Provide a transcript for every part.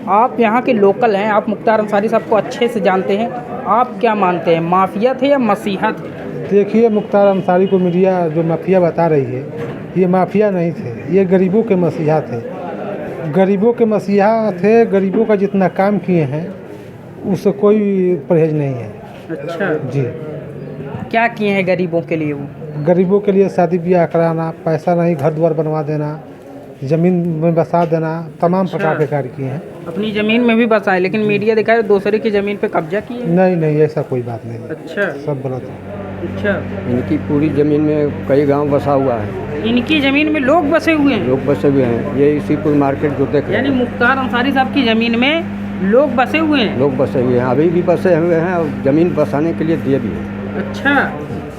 आप यहाँ के लोकल हैं, आप मुख्तार अंसारी साहब को अच्छे से जानते हैं, आप क्या मानते हैं, माफिया थे या मसीहा थे? देखिए, मुख्तार अंसारी को मीडिया जो माफिया बता रही है, ये माफिया नहीं थे, ये गरीबों के मसीहा थे। गरीबों के मसीहा थे, गरीबों का जितना काम किए हैं उससे कोई परहेज नहीं है। अच्छा जी, क्या किए हैं गरीबों के लिए वो? गरीबों के लिए शादी ब्याह कराना, पैसा नहीं, घर द्वार बनवा देना, ज़मीन में बसा देना, तमाम प्रकार के कार्य किए हैं। अपनी ज़मीन में भी बसाए, लेकिन मीडिया दिखाए दूसरे की ज़मीन पे कब्जा किए। नहीं नहीं, ऐसा कोई बात नहीं है। अच्छा सब गलत है। अच्छा, इनकी पूरी ज़मीन में कई गांव बसा हुआ है, इनकी ज़मीन में लोग बसे हुए हैं, लोग बसे हुए हैं। ये इसीपुर मार्केट जो देख रहे यानी हैं, मुख्तार अंसारी साहब की ज़मीन में लोग बसे हुए हैं। लोग बसे हुए हैं, अभी भी बसे हुए हैं और ज़मीन बसाने के लिए दिए भी हैं। अच्छा,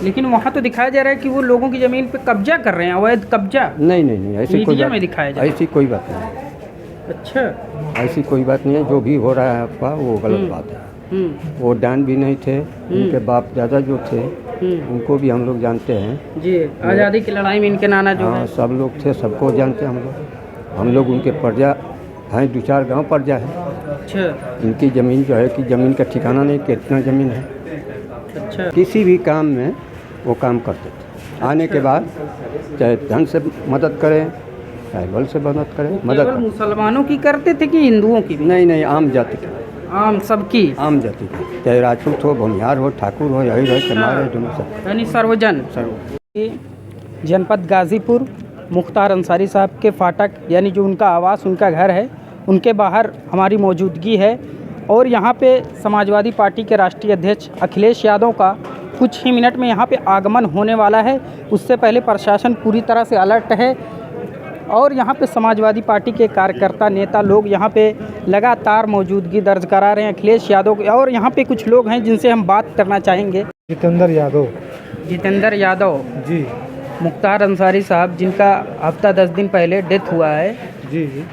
लेकिन वहाँ तो दिखाया जा रहा है कि वो लोगों की ज़मीन पे कब्जा कर रहे हैं, अवैध कब्जा नहीं नहीं नहीं, ऐसी कोई मीडिया बात में दिखाया जा रहा है। ऐसी कोई बात नहीं, अच्छा ऐसी कोई बात नहीं है। जो भी हो रहा है आपका वो गलत बात है। वो डान भी नहीं थे, उनके बाप दादा जो थे उनको भी हम लोग जानते हैं जी। आज़ादी की लड़ाई में इनके नाना जो हाँ, है, सब लोग थे, सबको जानते हैं हम लोग। हम लोग उनके प्रजा हैं, 2-4 गांव प्रजा है। अच्छा इनकी ज़मीन जो है कि ज़मीन का ठिकाना नहीं, कितना ज़मीन है। अच्छा किसी भी काम में वो काम करते थे। आने के बाद चाहे धन से मदद करें, चाहे बल से मदद करें, मदद केवल करें। मुसलमानों की करते थे कि हिंदुओं की भी? नहीं नहीं, आम जाति की, आम सबकी, आम जाति की, चाहे राजपूत हो, भूमिहार हो, ठाकुर हो, यही हो, चमार हो, दोनों सब यानी सर्वजन। सर्व। जनपद गाज़ीपुर मुख्तार अंसारी साहब के फाटक, यानी जो उनका आवास, उनका घर है, उनके बाहर हमारी मौजूदगी है। और यहाँ पे समाजवादी पार्टी के राष्ट्रीय अध्यक्ष अखिलेश यादव का कुछ ही मिनट में यहाँ पे आगमन होने वाला है। उससे पहले प्रशासन पूरी तरह से अलर्ट है और यहाँ पे समाजवादी पार्टी के कार्यकर्ता, नेता लोग यहाँ पे लगातार मौजूदगी दर्ज करा रहे हैं अखिलेश यादव के। और यहाँ पे कुछ लोग हैं जिनसे हम बात करना चाहेंगे। जितेंद्र यादव। जितेंद्र यादव, जी मुख्तार अंसारी साहब जिनका हफ्ता 10 दिन पहले डेथ हुआ है, जी जी,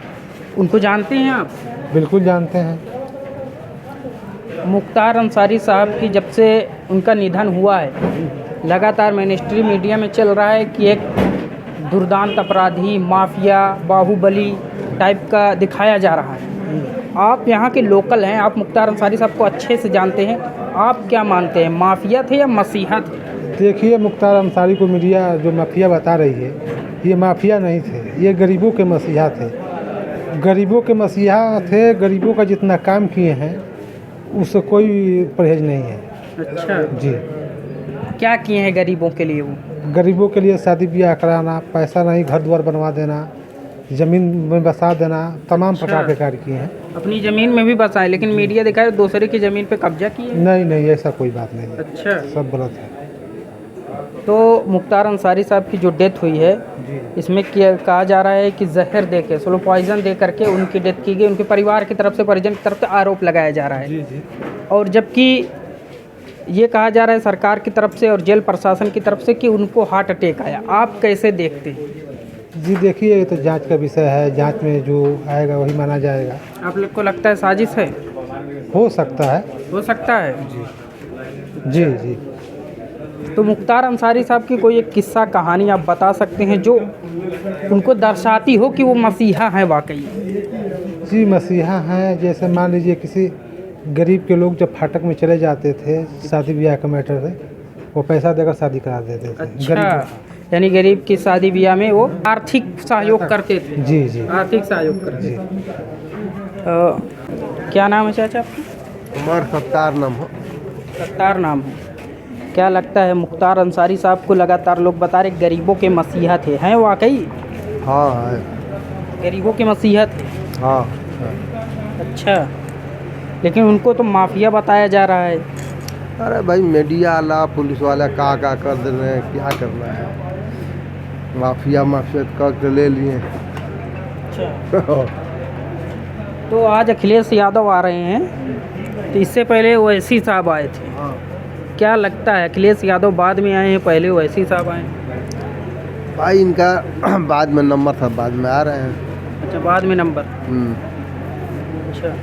उनको जानते हैं आप? बिल्कुल जानते हैं। मुख्तार अंसारी साहब की जब से उनका निधन हुआ है, लगातार मिनिस्ट्री मीडिया में चल रहा है कि एक दुर्दांत अपराधी, माफिया, बाहुबली टाइप का दिखाया जा रहा है। आप यहाँ के लोकल हैं, आप मुख्तार अंसारी साहब को अच्छे से जानते हैं, आप क्या मानते हैं, माफिया थे या मसीहा थे? देखिए, मुख्तार अंसारी को मीडिया जो माफिया बता रही है, ये माफिया नहीं थे, ये गरीबों के मसीहा थे। गरीबों के मसीहा थे, गरीबों का जितना काम किए हैं उससे कोई परहेज नहीं है। अच्छा जी, क्या किए हैं गरीबों के लिए वो? गरीबों के लिए शादी ब्याह कराना, पैसा नहीं, घर द्वार बनवा देना, ज़मीन में बसा देना, तमाम प्रकार के कार्य किए हैं। अपनी ज़मीन में भी बसाए, लेकिन मीडिया दिखाए दूसरे की ज़मीन पे कब्जा किए। नहीं नहीं, ऐसा कोई बात नहीं है। अच्छा, सब गलत है। तो मुख्तार अंसारी साहब की जो डेथ हुई है, जी, इसमें कहा जा रहा है कि जहर दे के, स्लो पॉइजन दे करके उनकी डेथ की गई। उनके परिवार की तरफ से, परिजन की तरफ से आरोप लगाया जा रहा है। जी जी, और जबकि ये कहा जा रहा है सरकार की तरफ से और जेल प्रशासन की तरफ से कि उनको हार्ट अटैक आया। आप कैसे देखते हैं? जी देखिए, ये तो जांच का विषय है, जांच में जो आएगा वही माना जाएगा। आप लोग को लगता है साजिश है? हो सकता है। हो सकता है। जी जी, तो मुख्तार अंसारी साहब की कोई एक किस्सा कहानी आप बता सकते हैं जो उनको दर्शाती हो कि वो मसीहा हैं वाकई? जी मसीहा हैं। जैसे मान लीजिए किसी गरीब के लोग जब फाटक में चले जाते थे शादी ब्याह का मैटर है, वो पैसा देकर शादी करा देते थे। अच्छा, यानी गरीब की शादी ब्याह में वो आर्थिक सहयोग करते थे? जी जी, आर्थिक सहयोग करते जी। क्या नाम है चाचा आपका? उमर सत्तार नाम हो। सत्तार नाम है। क्या लगता है, मुख्तार अंसारी साहब को लगातार लोग बता रहे गरीबों के मसीहा थे, हैं वाकई? हाँ है। गरीबों के मसीहा थे? हाँ अच्छा, लेकिन उनको तो माफिया बताया जा रहा है। अरे भाई, मीडिया वाला, पुलिस वाला का कर दे रहे हैं, क्या करना है। माफिया माफियत कर ले लिए। अच्छा, तो आज अखिलेश यादव आ रहे हैं, तो इससे पहले ओवैसी साहब आए थे। क्या लगता है, अखिलेश यादव बाद में आए हैं, पहले ओवैसी साहब आए? भाई इनका बाद में नंबर था, बाद में आ रहे हैं। अच्छा, बाद में नंबर। अच्छा,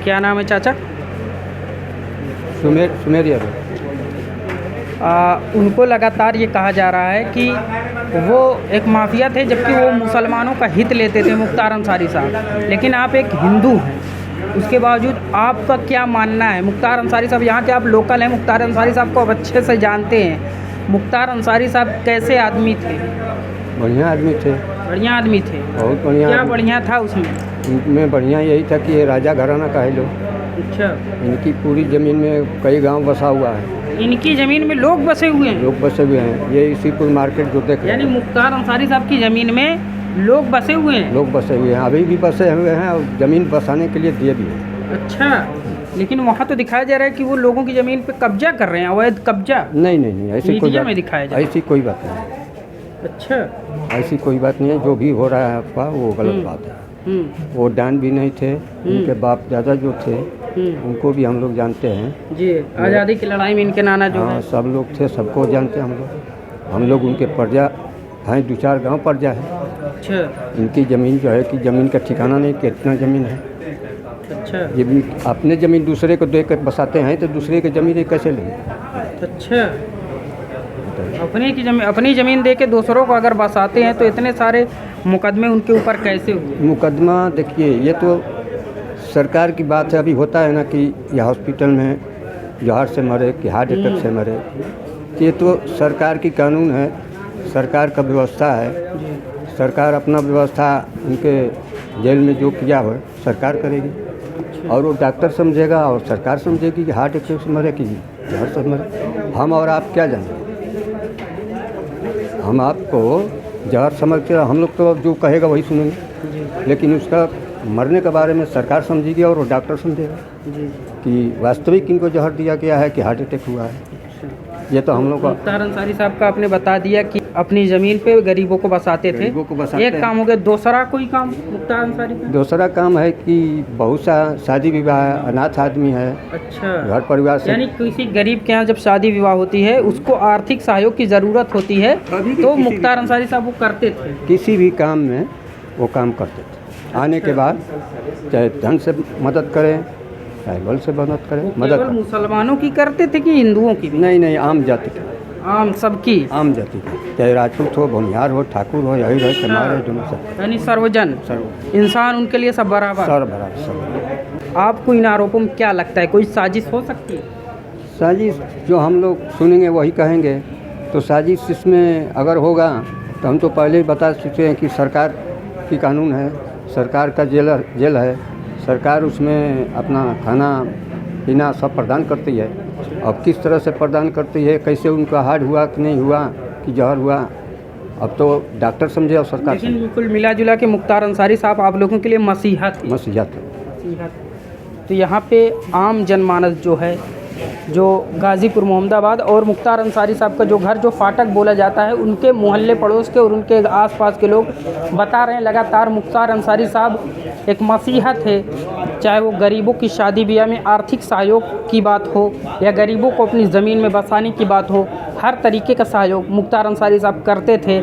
क्या नाम है चाचा? सुमेर यादव। उनको लगातार ये कहा जा रहा है कि वो एक माफिया थे, जबकि वो मुसलमानों का हित लेते थे मुख्तार अंसारी साहब। लेकिन आप एक हिंदू हैं, उसके बावजूद आपका क्या मानना है? मुख्तार अंसारी साहब यहाँ के आप लोकल हैं, मुख्तार अंसारी साहब को आप अच्छे से जानते हैं। मुख्तार अंसारी साहब कैसे आदमी थे? बढ़िया आदमी थे, बढ़िया आदमी थे। बहुत बढ़िया क्या आदमी। बढ़िया था उसमें? इनमें बढ़िया यही था कि ये राजा घराना का है लोग। अच्छा, इनकी पूरी ज़मीन में कई गांव बसा हुआ है, इनकी ज़मीन में लोग बसे हुए हैं, लोग बसे हुए हैं। ये इसीपुर मार्केट जो देख रहे यानी हैं, मुख्तार अंसारी साहब की ज़मीन में लोग बसे हुए हैं। लोग बसे हुए हैं, अभी भी बसे हुए हैं और ज़मीन बसाने के लिए दिए भी हैं। अच्छा, लेकिन वहाँ तो दिखाया जा रहा है कि वो लोगों की ज़मीन पे कब्जा कर रहे हैं, अवैध कब्जा। नहीं नहीं नहीं, ऐसी कोई मीडिया में बात, दिखाया जा रहा है। ऐसी कोई बात नहीं, अच्छा। ऐसी कोई बात नहीं है। जो भी हो रहा है आपका वो गलत बात है। वो डान भी नहीं थे, उनके बाप दादा जो थे उनको भी हम लोग जानते हैं जी, आज़ादी की लड़ाई में इनके नाना जो हाँ, है। सब लोग थे, सबको जानते हैं हम लोग उनके प्रजा हैं, 2-4 गांव प्रजा है। अच्छा इनकी ज़मीन जो है कि ज़मीन का ठिकाना नहीं, कितना ज़मीन है। अच्छा ये भी अपने ज़मीन दूसरे को दे कर बसाते हैं, तो दूसरे की ज़मीन ये कैसे लेंगे? अच्छा, अपनी ज़मीन दे के दूसरों को अगर बसाते हैं तो इतने सारे मुकदमे उनके ऊपर कैसे हुए? मुकदमा देखिए, ये तो सरकार की बात है। अभी होता है ना कि ये हॉस्पिटल में जहर से मरे कि हार्ट अटैक से मरे, ये तो सरकार की कानून है, सरकार का व्यवस्था है। सरकार अपना व्यवस्था उनके जेल में जो किया हो सरकार करेगी, और वो डॉक्टर समझेगा और सरकार समझेगी कि हार्ट अटैक से मरे कि जहर से मरे। हम और आप क्या जानेंगे? हम आपको जहर समझते, हम लोग तो जो कहेगा वही सुनेंगे, लेकिन उसका मरने के बारे में सरकार समझेगी और वो डॉक्टर समझेगा कि वास्तविक इनको जहर दिया गया है कि हार्ट अटैक हुआ है। ये तो हम लोग का मुख्तार अंसारी साहब का आपने बता दिया कि अपनी ज़मीन पे गरीबों को बसाते थे। गरीबों को बसाते एक हैं। काम हो गया, दूसरा कोई काम मुख्तार अंसारी का? दूसरा काम है कि बहुत सा शादी विवाह है, अनाथ आदमी है, अच्छा, घर परिवार से यानी किसी गरीब के यहाँ जब शादी विवाह होती है, उसको आर्थिक सहयोग की ज़रूरत होती है, तो मुख्तार अंसारी साहब वो करते थे। किसी भी काम में वो काम करते थे। आने के बाद चाहे धन से मदद करें, चाहे बल से मदद करें, मदद केवल करें। मुसलमानों की करते थे कि हिंदुओं की भी? नहीं नहीं, आम जाति की, आम सबकी, आम जाति की, चाहे राजपूत हो, भूमिहार हो, ठाकुर हो, यही रहे, चमार है, दोनों सब यानी सर्वजन सब इंसान उनके लिए सब बराबर। सर बराबर सब। आपको इन आरोपों में क्या लगता है, कोई साजिश हो सकती है? साजिश जो हम लोग सुनेंगे वही कहेंगे। तो साजिश इसमें अगर होगा तो हम तो पहले ही बता चुके हैं कि सरकार की कानून है, सरकार का जेल है, सरकार उसमें अपना खाना पीना सब प्रदान करती है। अब किस तरह से प्रदान करती है, कैसे उनका हार्ट हुआ कि नहीं हुआ कि जहर हुआ, अब तो डॉक्टर समझे और सरकार लेकिन समझे। बिल्कुल मिला जुला के मुख्तार अंसारी साहब आप लोगों के लिए मसीहा थे। मसीहा थे। मसीहा थे। तो यहाँ पे आम जनमानस जो है, जो गाज़ीपुर मोहम्मदाबाद और मुख्तार अंसारी साहब का जो घर जो फाटक बोला जाता है, उनके मोहल्ले पड़ोस के और उनके आसपास के लोग बता रहे हैं लगातार मुख्तार अंसारी साहब एक मसीहा थे। चाहे वो गरीबों की शादी ब्याह में आर्थिक सहयोग की बात हो या गरीबों को अपनी ज़मीन में बसाने की बात हो, हर तरीके का सहयोग मुख्तार अंसारी साहब करते थे।